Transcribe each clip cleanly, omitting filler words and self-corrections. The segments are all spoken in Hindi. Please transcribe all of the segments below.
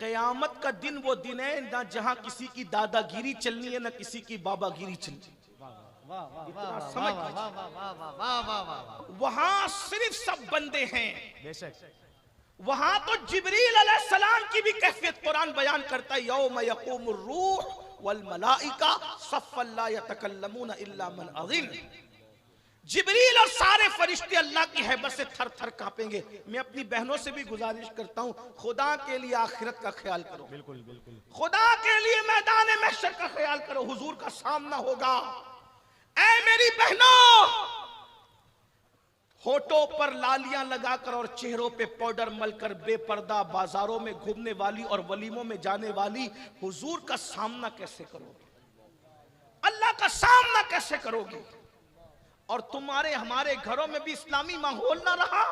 कयामत का दिन वो दिन है ना जहां किसी की दादागिरी चलनी है ना किसी की बाबागिरी चलनी है। समझ, वहां सिर्फ सब बंदे हैं। वहां तो जिब्रील अलैहिस्सलाम की भी कैफियत कुरान बयान करता है, यौम यक़ूमुर रूह वल मलाइका सफ़्फ़न ला यतकल्लमून इल्ला मन अज़िन। जिब्रील और सारे फरिश्ते अल्लाह की हैबत से थर थर कांपेंगे। मैं अपनी बहनों से भी गुजारिश करता हूँ, खुदा के लिए आखिरत का ख्याल करो। बिल्कुल बिल्कुल, खुदा के लिए मैदान महशर का ख्याल करो। हुजूर का सामना होगा। ऐ मेरी बहनों, होठों पर लालियां लगाकर और चेहरों पे पाउडर मलकर बेपर्दा बाजारों में घूमने वाली और वलीमों में जाने वाली हुजूर का सामना कैसे करोगे? अल्लाह का सामना कैसे करोगे? और तुम्हारे हमारे घरों में भी इस्लामी माहौल ना रहा।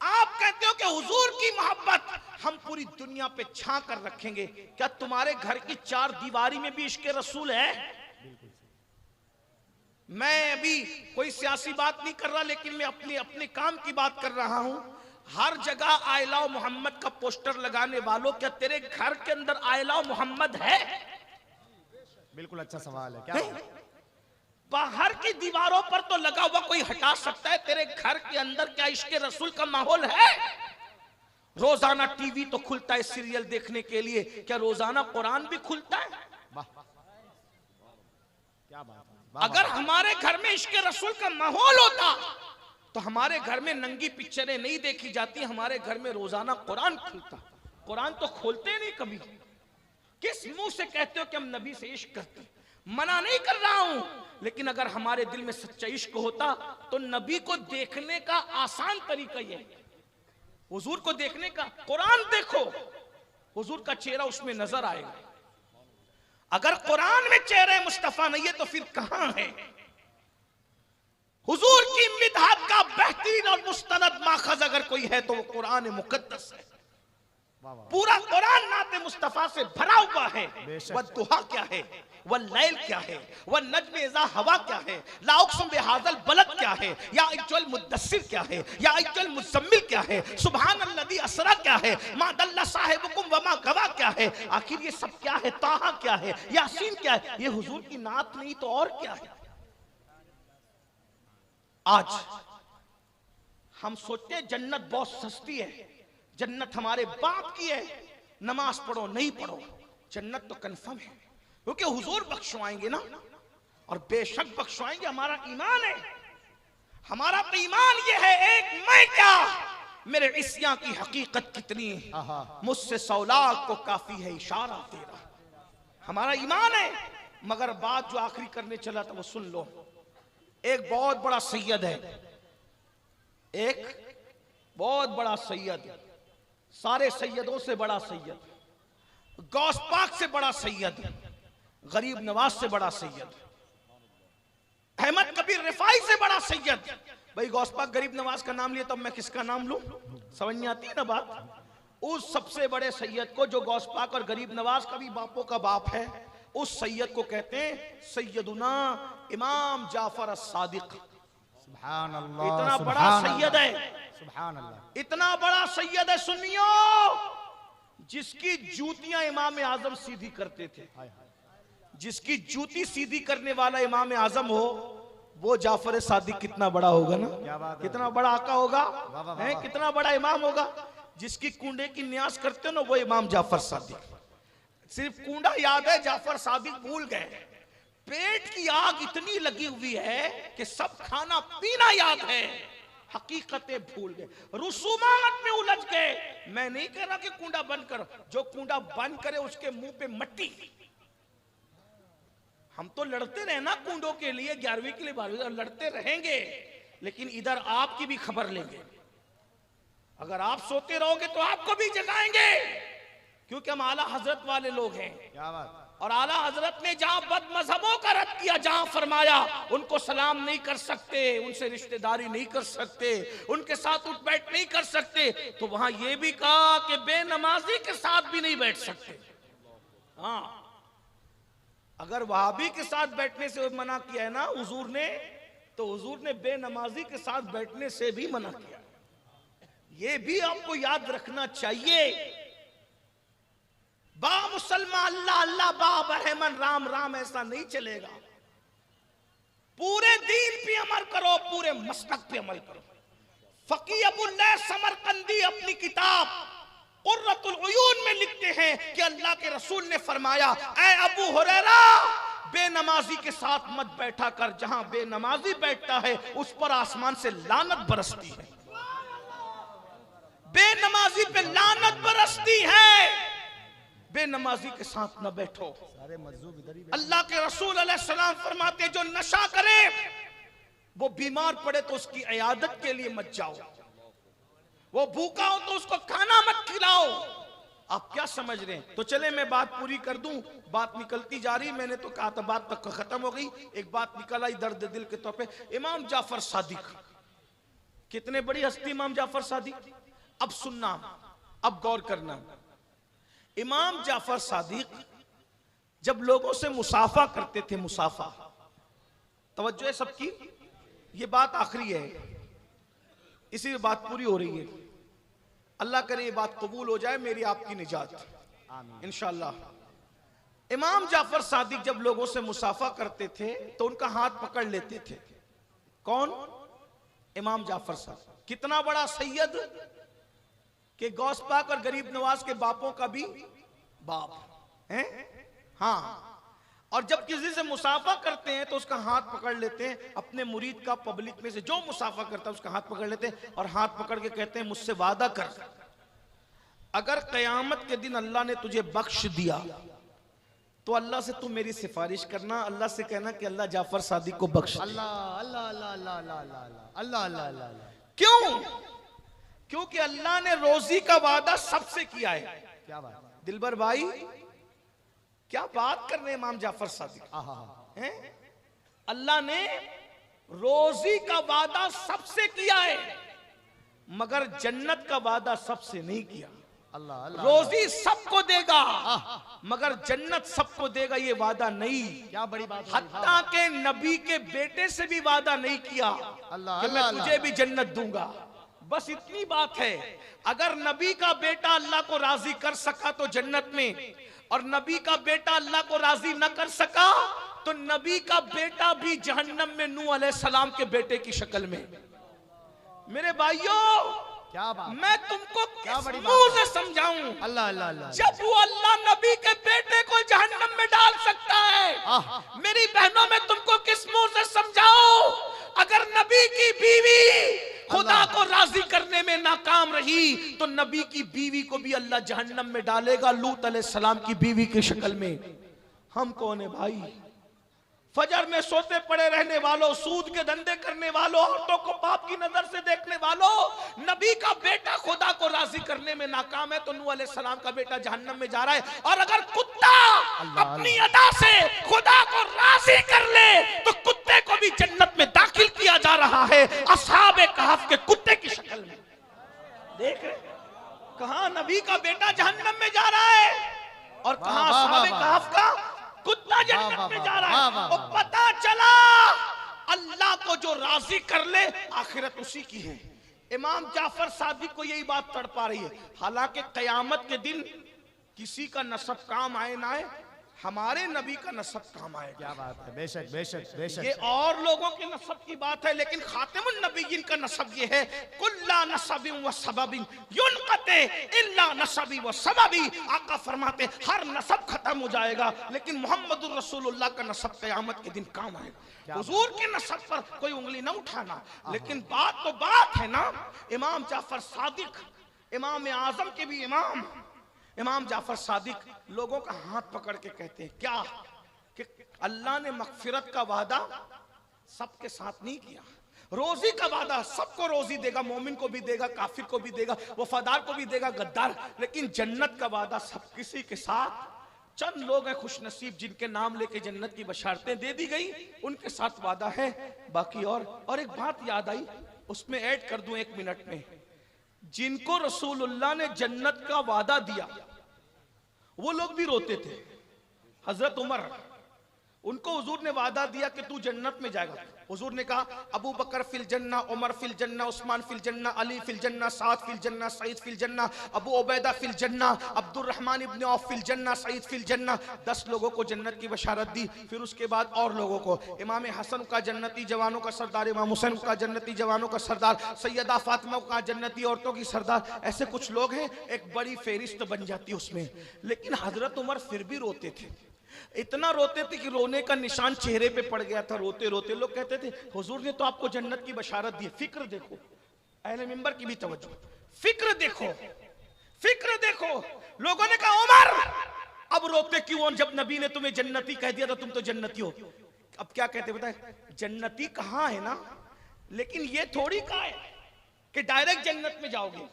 आप कहते हो कि हुजूर की मोहब्बत हम पूरी दुनिया पे छा कर रखेंगे। क्या तुम्हारे घर की चार दीवारी में भी इश्क रसूल है? मैं अभी कोई सियासी बात नहीं कर रहा, लेकिन मैं अपने काम की बात कर रहा हूं। हर जगह आई लव मोहम्मद का पोस्टर लगाने वालों, क्या तेरे घर के अंदर आई लव मोहम्मद है? बिल्कुल, अच्छा सवाल है। क्या बाहर की दीवारों पर तो लगा हुआ कोई हटा सकता है, तेरे घर के अंदर क्या इश्क रसूल का माहौल है? रोजाना टीवी तो खुलता है सीरियल देखने के लिए, क्या रोजाना कुरान भी खुलता है? क्या बात है। अगर हमारे घर में इश्क रसूल का माहौल होता तो हमारे घर में नंगी पिक्चरें नहीं देखी जाती, हमारे घर में रोजाना कुरान खुलता। कुरान तो खोलते नहीं कभी। किस मुंह से कहते हो कि हम नबी से इश्क करते? मना नहीं कर रहा हूं, लेकिन अगर हमारे दिल में सच्चा इश्क होता तो नबी को देखने का आसान तरीका यह है, हुजूर को देखने का। कुरान देखो, हुजूर का चेहरा उसमें नजर आएगा। अगर कुरान में चेहरे मुस्तफा नहीं है तो फिर कहां है? हुजूर की मिदहत का बेहतरीन और मुस्तनद माखज अगर कोई है तो वो कुरान मुकद्दस है। पूरा कुरान नाते मुस्तफा से भरा हुआ है। वह दुहा क्या है, वह लैल क्या है, वह नज्म इज़ा हवा क्या है, ला उक़्सिम बिहाज़ल बलद क्या है, या अय्युहल मुद्दस्सिर क्या है, या अय्युहल मुज़म्मिल क्या है, सुब्हानल्लज़ी अस्रा क्या है, मा दल्ला साहिबुकुम व मा गवा क्या है। आखिर ये सब क्या है? ताहा क्या है, यासीन क्या है? ये हुजूर की नात नहीं तो और क्या है? आज हम सोचते हैं जन्नत बहुत सस्ती है, जन्नत हमारे बाप की है, नमाज पढ़ो नहीं पढ़ो, जन्नत तो कंफर्म है, क्योंकि हुजूर बख्शवाएंगे ना, और बेशक बख्शवाएंगे। हमारा ईमान है, हमारा तो ईमान ये है, एक मैं क्या मेरे इस्या की हकीकत कितनी है, मुझसे 100 लाख को काफी है इशारा तेरा। हमारा ईमान है। मगर बात जो आखिरी करने चला था वो सुन लो। एक बहुत बड़ा सैयद है, एक बहुत बड़ा सैयद, सारे सैयदों से बड़ा सैयद, गौस पाक से बड़ा सैयद, गरीब नवाज से बड़ा सैयद, अहमद कबीर रिफाई से बड़ा सैयद। भाई गौस पाक गरीब नवाज का नाम लिया तो मैं किसका नाम लूं? समझ नहीं आती है ना बात। उस सबसे बड़े सैयद को, जो गौस पाक और गरीब नवाज का भी बापों का बाप है, उस सैयद को कहते हैं सैयदुना इमाम जाफर as-सादिक। सुभान अल्लाह, इतना बड़ा सैयद है, सुभान अल्लाह, इतना बड़ा सैयद है सुन्नियों, जिसकी जूतियां इमाम आजम सीधी करते थे। जिसकी जूती सीधी करने वाला इमाम आजम हो, वो जाफर सादिक कितना बड़ा होगा ना, कितना बड़ा आका होगा, है कितना बड़ा इमाम होगा। जिसकी कुंडे की न्यास करते हो ना, वो इमाम जाफर सादिक। सिर्फ कुंडा याद है, जाफर सादिक भूल गए। पेट की आग इतनी लगी हुई है कि सब खाना पीना याद है, हकीकतें भूल गए, रुसूमात में उलझ गए। मैं नहीं कह रहा कि कुंडा बंद करो, जो कुंडा बंद करे उसके मुंह पे मट्टी। हम तो लड़ते रहे ना कुंडों के लिए, 11वीं के लिए 12वीं लड़ते रहेंगे, लेकिन इधर आपकी भी खबर लेंगे। अगर आप सोते रहोगे तो आपको भी जगाएंगे, क्योंकि हम आला हजरत वाले लोग हैं। क्या बात। और आला हजरत ने जहां बद मजहबों का रद्द किया, जहां फरमाया उनको सलाम नहीं कर सकते, उनसे रिश्तेदारी नहीं कर सकते, उनके साथ उठ बैठ नहीं कर सकते, तो वहां यह भी कहा कि बेनमाजी के साथ भी नहीं बैठ सकते। हाँ, अगर वहाबी के साथ बैठने से मना किया है ना हुजूर ने, तो हुजूर ने बेनमाजी के साथ बैठने से भी मना किया। ये भी आपको याद रखना चाहिए। बा मुसलमान अल्लाह अल्लाह, बा रहमान राम राम, ऐसा नहीं चलेगा। पूरे दीन पे अमल करो, पूरे मसलक पे अमल करो। फकीह अबुल्लैथ समरकंदी अपनी किताब कुर्रतुल उयून में लिखते हैं कि अल्लाह के रसूल ने फरमाया, ऐ अबू हुरैरा, बेनमाजी के साथ मत बैठा कर, जहां बेनमाजी बैठता है उस पर आसमान से लानत बरसती है। बेनमाजी पे लानत बरसती है, बेनमाजी के साथ न बैठो। सारे मजदूर इधर ही अल्लाह के रसूल अलैहिस्सलाम फरमाते, जो नशा करे वो बीमार पड़े तो उसकी इयादत के लिए मत जाओ, वो भूखा हो तो उसको खाना मत खिलाओ। आप क्या समझ रहे हैं? तो चले मैं बात पूरी कर दूं, बात निकलती जा रही, मैंने तो कहा था बात तक खत्म हो गई, एक बात निकल आई दर्द दिल के तौर पे। इमाम जाफर सादिक, कितने बड़ी हस्ती इमाम जाफर सादिक। अब सुनना, अब गौर करना। इमाम जाफर सादिक जब लोगों से मुसाफा करते थे, मुसाफा, तवज्जो है सबकी, ये बात आखिरी है, इसी में बात पूरी हो रही है। अल्लाह करे ये बात कबूल हो जाए, मेरी आपकी निजात इंशाअल्लाह। इमाम जाफर सादिक जब लोगों से मुसाफा करते थे तो उनका हाथ पकड़ लेते थे। कौन? इमाम जाफर सादिक। कितना बड़ा सैयद कि गौस पाक और गरीब नवाज के बापों का भी बाप है। हाँ, और जब किसी से मुसाफा करते हैं तो उसका हाथ पकड़ लेते हैं, अपने मुरीद का, पब्लिक में से जो मुसाफा करता है उसका हाथ पकड़ लेते हैं और हाथ पकड़ के कहते हैं, मुझसे वादा कर, अगर कयामत के दिन अल्लाह ने तुझे बख्श दिया तो अल्लाह से तू मेरी सिफारिश करना, अल्लाह से कहना कि अल्लाह जाफर सादिक को बख्श। अल्लाह अल्लाह अल्लाह अल्लाह अल्लाह अल्लाह अल्लाह अल्लाह। क्यों? क्योंकि अल्लाह ने रोजी का वादा सबसे किया है। क्या बात, दिलबर भाई, क्या बात कर रहे हैं इमाम जाफर सादिक हैं? अल्लाह ने रोजी का वादा सबसे किया है, मगर जन्नत का वादा सबसे नहीं किया। अल्लाह अल्लाह। रोजी सबको देगा मगर जन्नत सबको देगा, ये वादा नहीं। क्या बड़ी बात है। हत्ता के नबी के बेटे से भी वादा नहीं किया अल्लाह कि मैं अल्लाह तुझे भी जन्नत दूंगा। बस इतनी बात है। अगर नबी का बेटा अल्लाह को राजी कर सका तो जन्नत में, और नबी का बेटा अल्लाह को राजी न कर सका तो नबी का बेटा भी जहन्नम में नूह अलैहिस्सलाम के बेटे की शक्ल में। मेरे भाइयों, क्या बात, मैं तुमको क्या किस बड़ी मुंह बात से समझाऊं? अल्लाह अल्लाह अल्लाह। जब वो अल्लाह नबी के बेटे को जहन्नम में डाल सकता है, मेरी बहनों में तुमको किस मुंह से समझाऊं? अगर नबी की बीवी खुदा को राजी करने में नाकाम रही तो नबी की बीवी को भी अल्लाह जहन्नम में डालेगा, लूत अलैहिस्सलाम की बीवी की शक्ल में। हम कौन है भाई? फजर में सोते पड़े रहने वालों, सूद के धंधे करने वालों, औरतों को पाप की नजर से देखने वालों, नबी का बेटा खुदा को राजी करने में नाकाम है तो नूह अलैहिस्सलाम का बेटा जहन्नम में जा रहा है। और अगर कुत्ता अपनी अदा से खुदा को राजी कर ले तो कुत्ते को भी जन्नत में दाखिल किया जा रहा है, असहाबे कहफ के कुत्ते की शक्ल में। देख रहे कहां नबी का बेटा जहन्नम में जा रहा है और कहां असहाबे कहफ का कुत्ता जन्नत में जा रहा है। और पता चला अल्लाह को जो राजी कर ले आखिरत उसी की है। इमाम जाफर सादिक को यही बात तड़पा रही है। हालांकि कयामत के दिन किसी का नसब काम आए ना आए, हमारे नबी का नसब काम आएगा। क्या बात है, बेशक बेशक बेशक। ये और लोगों के नसब की बात है, लेकिन खातिमुन नबीयीन का नसब ये है, कुल्ला नसबिन व सबबिन युनक़ते इल्ला नसबी व सबबी। आका फरमाते हर नसब खत्म हो जाएगा लेकिन मोहम्मदुर रसूलुल्लाह का नसब क़यामत के दिन काम आएगा। हुजूर के नसब पर कोई उंगली ना उठाना, लेकिन बात तो बात है ना। इमाम जाफर सादिक, इमाम आजम के भी इमाम इमाम जाफर सादिक लोगों का हाथ पकड़ के कहते हैं क्या कि अल्लाह ने मगफिरत का वादा सबके साथ नहीं किया, रोजी का वादा सबको रोजी देगा, मोमिन को भी देगा, काफिर को भी देगा, वफादार को भी देगा, गद्दार, लेकिन जन्नत का वादा सब किसी के साथ चंद लोग हैं खुशनसीब जिनके नाम लेके जन्नत की बशारतें दे दी गई, उनके साथ वादा है। बाकी और एक बात याद आई, उसमें ऐड कर दूं 1 मिनट में। जिनको रसूलुल्लाह ने जन्नत का वादा दिया वो लोग भी रोते थे। हजरत उमर उनको हुजूर ने वादा दिया कि तू जन्नत में जाएगा। हुजूर ने कहा अबू बकर फिल जन्ना, उमर फिल जन्ना, उस्मान फिल जन्ना, अली फिल जन्ना, साद फिल जन्ना, सईद फिल जन्ना, अबू उबैदा फिल जन्ना, अब्दुर्रहमान इब्न औफ फिल जन्ना, सईद फिल जन्ना। 10 लोगों को जन्नत की बशारत दी। फिर उसके बाद और लोगों को, इमाम हसन का जन्नती जवानों का सरदार, इमाम हुसैन का जन्नती जवानों का सरदार, सैयदा फातिमा का जन्नती औरतों की सरदार। ऐसे कुछ लोग हैं, एक बड़ी फेरिस्त बन जाती उसमें। लेकिन हजरत उमर फिर भी रोते थे, इतना रोते थे कि रोने का निशान चेहरे पे पड़ गया था। रोते रोते लोग कहते थे हुजूर ने तो आपको जन्नत की बशारत दी। फिक्र देखो, अहले मिंबर की भी तवज्जो, फिक्र देखो, फिक्र देखो। लोगों ने कहा उमर अब रोते क्यों, जब नबी ने तुम्हें जन्नती कह दिया तो तुम तो जन्नती हो। अब क्या कहते बताए, जन्नती कहां है ना, लेकिन ये थोड़ी कहा है कि डायरेक्ट जन्नत में जाओगे।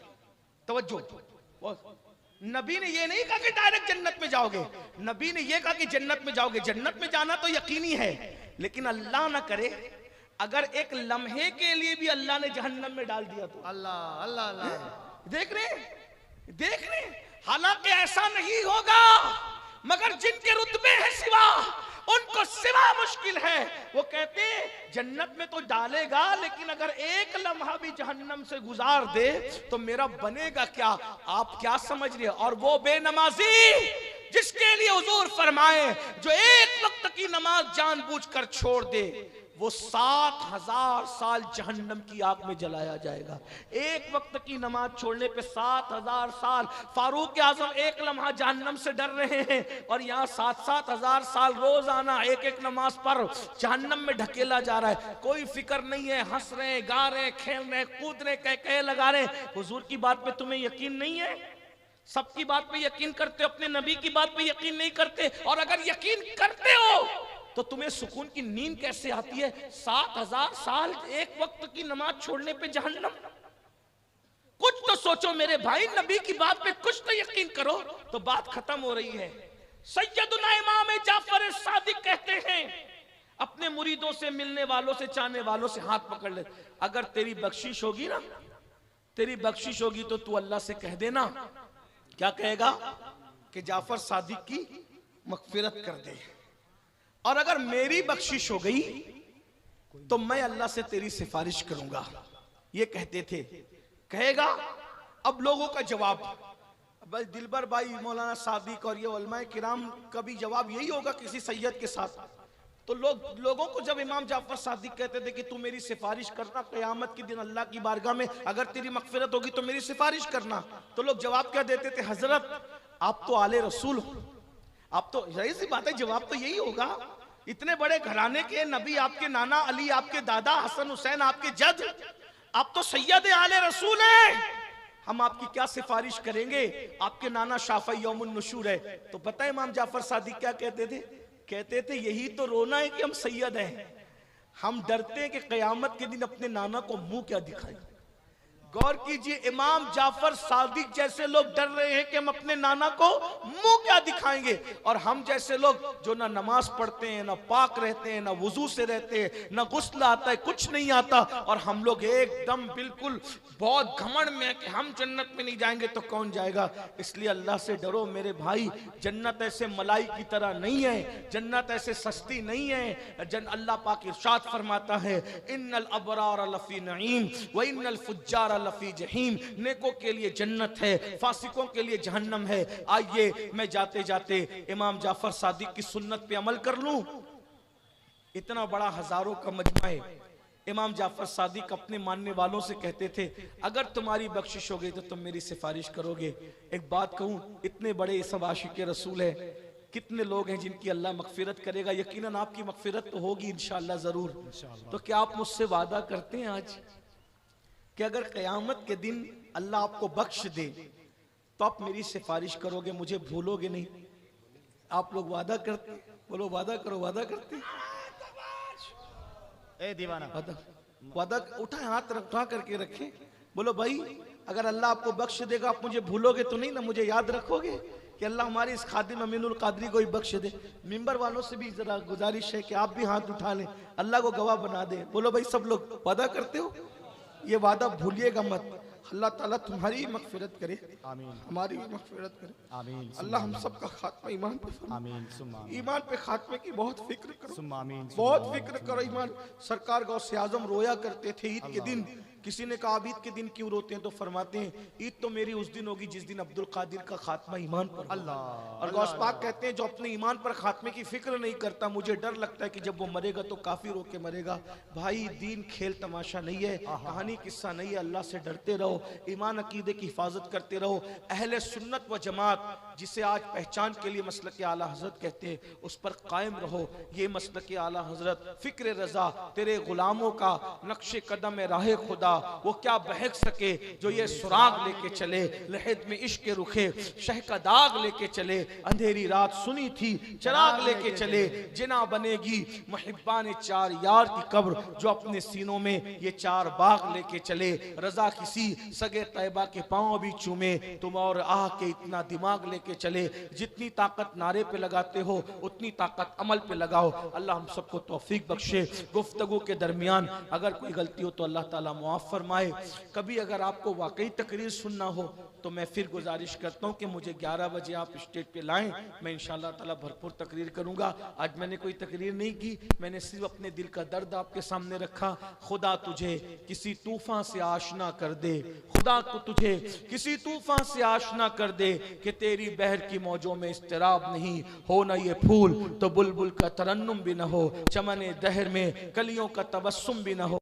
तवज्जो, नबी ने ये नहीं कहा कि डायरेक्ट जन्नत में जाओगे, नबी ने ये कहा कि जन्नत में जाओगे। जन्नत में जाना तो यकीनी है, लेकिन अल्लाह ना करे अगर एक लम्हे के लिए भी अल्लाह ने जहन्नम में डाल दिया तो। अल्लाह अल्लाह अल्लाह। देख रहे, हालांकि ऐसा नहीं होगा, मगर जिनके रुतबे हैं सिवा, उनको सिवा मुश्किल है। वो कहते जन्नत में तो डालेगा, लेकिन अगर एक लम्हा भी जहन्नम से गुजार दे तो मेरा बनेगा क्या। आप क्या समझ रहे हैं। और वो बेनमाजी जिसके लिए हुजूर फरमाए जो एक वक्त की नमाज जानबूझकर छोड़ दे, वो 7000 साल जहन्नम की आग में जलाया जाएगा। एक वक्त की नमाज छोड़ने पे 7000 साल। फारूक आजम एक लम्हा जहन्नम से डर रहे हैं, और यहाँ 7-7 साल रोजाना एक एक नमाज पर जहन्नम में ढकेला जा रहा है। कोई फिक्र नहीं है, हंस रहे, गा रहे, खेल रहे, कूद रहे, कह लगा रहे। हुजूर की बात पे तुम्हें यकीन नहीं है, सबकी बात पे यकीन करते हो, अपने नबी की बात पे यकीन नहीं करते। और अगर यकीन करते हो तो तुम्हें सुकून की नींद कैसे आती है। 7000 साल एक वक्त की नमाज छोड़ने पे जहन्नम। कुछ तो सोचो मेरे भाई, नबी की बात पे कुछ तो यकीन करो। तो बात खत्म हो रही है। सैयदुना इमाम जाफर सादिक कहते हैं अपने मुरीदों से, मिलने वालों से, चाहने वालों से हाथ पकड़ ले, अगर तेरी बख्शिश होगी ना, तेरी बख्शिश होगी तो तू अल्लाह से कह देना। क्या कहेगा कि जाफर सादिक की मगफिरत कर दे, और अगर मेरी बख्शिश हो गई तो मैं अल्लाह से तेरी सिफारिश करूंगा। ये कहते थे। कहेगा अब लोगों का जवाब, बस दिलबर भाई, मौलाना सादिक और ये उलमाए किराम का भी जवाब यही होगा किसी सैयद के साथ। तो लोगों को जब इमाम जाफर सादिक कहते थे कि तू मेरी सिफारिश करना क़यामत के दिन अल्लाह की बारगाह में, अगर तेरी मगफिरत होगी तो मेरी सिफारिश करना, तो लोग जवाब क्या देते थे, हजरत आप तो आले रसूल हो। आप तो यही सी बात है, जवाब तो यही होगा। इतने बड़े घराने के नबी, आपके नाना अली, आपके दादा हसन हुसैन, आपके जद, आप तो सैयद आले रसूल हैं। हम आपकी क्या सिफारिश करेंगे, आपके नाना शाफी यौमुन नुशूर है। तो पता है इमाम जाफर सादिक क्या कहते थे, कहते थे यही तो रोना है कि हम सैयद हैं। हम डरते हैं कि क़यामत के दिन अपने नाना को मुंह क्या दिखाएं। गौर कीजिए, इमाम जाफर सादिक जैसे लोग डर रहे हैं कि हम अपने नाना को मुंह क्या दिखाएंगे, और हम जैसे लोग जो ना नमाज पढ़ते हैं, ना पाक रहते हैं, ना वुजू से रहते हैं, ना गुस्ल आता है, कुछ नहीं आता, और हम लोग एकदम बिल्कुल बहुत घमंड में है कि हम जन्नत में नहीं जाएंगे तो कौन जाएगा। इसलिए अल्लाह से डरो मेरे भाई। जन्नत ऐसे मलाई की तरह नहीं है, जन्नत ऐसे सस्ती नहीं है। अल्लाह पाक इरशाद फरमाता है, इन्नल अबरार लफी नईम व इन्नल फुज्जार लफी जहीम। नेकों के लिए जन्नत है, फासिकों के लिए जहन्नम है। आइए मैं जाते जाते इमाम जाफर सादिक की सुन्नत पे अमल कर लूं। इतना बड़ा हजारों का मजमा है। इमाम जाफर सादिक अपने मानने वालों से कहते थे, अगर तुम्हारी बख्शिश हो गई तो तुम मेरी सिफारिश करोगे। एक बात कहूं, इतने बड़े सब आशिक रसूल है, कितने लोग हैं जिनकी अल्लाह मगफिरत करेगा। यकीनन आपकी मगफिरत तो होगी इंशाअल्लाह जरूर। तो क्या आप मुझसे वादा करते हैं आज कि अगर क़यामत के दिन अल्लाह आपको बख्श दे तो आप मेरी सिफारिश करोगे, मुझे भूलोगे नहीं? आप लोग वादा करते? बोलो वादा करो। वादा करते? ए दीवाना, वादा उठा, हाथ उठा करके रखे। बोलो भाई, अगर अल्लाह आपको बख्श देगा आप मुझे भूलोगे तो नहीं ना, मुझे याद रखोगे कि अल्लाह हमारे इस खादिम अमीनुल कादरी को ही बख्श दे। मिंबर वालों से भी जरा गुजारिश है कि आप भी हाथ उठा लें, अल्लाह को गवाह बना दे। बोलो भाई सब लोग वादा करते हो? ये वादा भूलिएगा मत। अल्लाह ताला तुम्हारी मगफिरत करे, आमीन हमारी भी मगफिरत करे। आमीन अल्लाह हम सब का खात्मा ईमान पे फरमा। आमीन सुम्मा ईमान पे खात्मे की बहुत फिक्र करो, सुम्मा आमीन बहुत फिक्र करो। ईमान सरकार गौसे आजम रोया करते थे ईद के दिन। किसी ने कहा ईद के दिन क्यों रोते हैं, तो फरमाते हैं ईद तो मेरी उस दिन होगी जिस दिन अब्दुल कादिर का खात्मा ईमान पर होगा। अल्लाह और गौस पाक कहते हैं जो अपने ईमान पर खात्मे की फिक्र नहीं करता, मुझे डर लगता है कि जब वो मरेगा तो काफिर होके मरेगा। भाई दीन खेल तमाशा नहीं है, कहानी किस्सा नहीं है। अल्लाह से डरते रहो, ईमान अकीदे की हिफाजत करते रहो। अहले सुन्नत व जमात जिसे आज पहचान के लिए मसलक के आला हजरत कहते हैं, उस पर कायम रहो। ये मसलक के आला हजरत फिक्र रजा तेरे गुलामों का नक्शे कदम राह खुदा, वो क्या बहक सके जो ये सुराग लेके चले। लहद में इश्क के रुखे शह का दाग लेके चले, अंधेरी रात सुनी थी चराग लेके चले। जिना बनेगी मुहिब्बान चार यार की कब्र, जो अपने सीनों में ये चार बाग लेके चले। रजा किसी सगे तैयबा के पांव भी चूमे, तुम और आह के इतना दिमाग लेके चले। जितनी ताकत नारे पे लगाते हो उतनी ताकत अमल पे लगाओ। अल्लाह हम सबको तौफीक बख्शे। गुफ्तगू के दरमियान अगर कोई गलती हो तो अल्लाह ताला मुआफ फरमाए। कभी अगर आपको वाकई तकरीर सुनना हो तो मैं फिर गुजारिश करता हूँ कि मुझे 11 बजे आप स्टेज पे लाएं, मैं इंशाअल्लाह ताला भरपूर तकरीर करूँगा। आज मैंने कोई तकरीर नहीं की, मैंने सिर्फ अपने दिल का दर्द आपके सामने रखा। खुदा तुझे किसी तूफान से आशना कर दे, खुदा को तुझे किसी तूफान से आशना कर दे कि तेरी बहर की मौजों में इस्तिराब नहीं हो। ना ये फूल तो बुलबुल का तरन्नुम भी न हो, चमने दहर में कलियों का तबस्सुम भी न हो।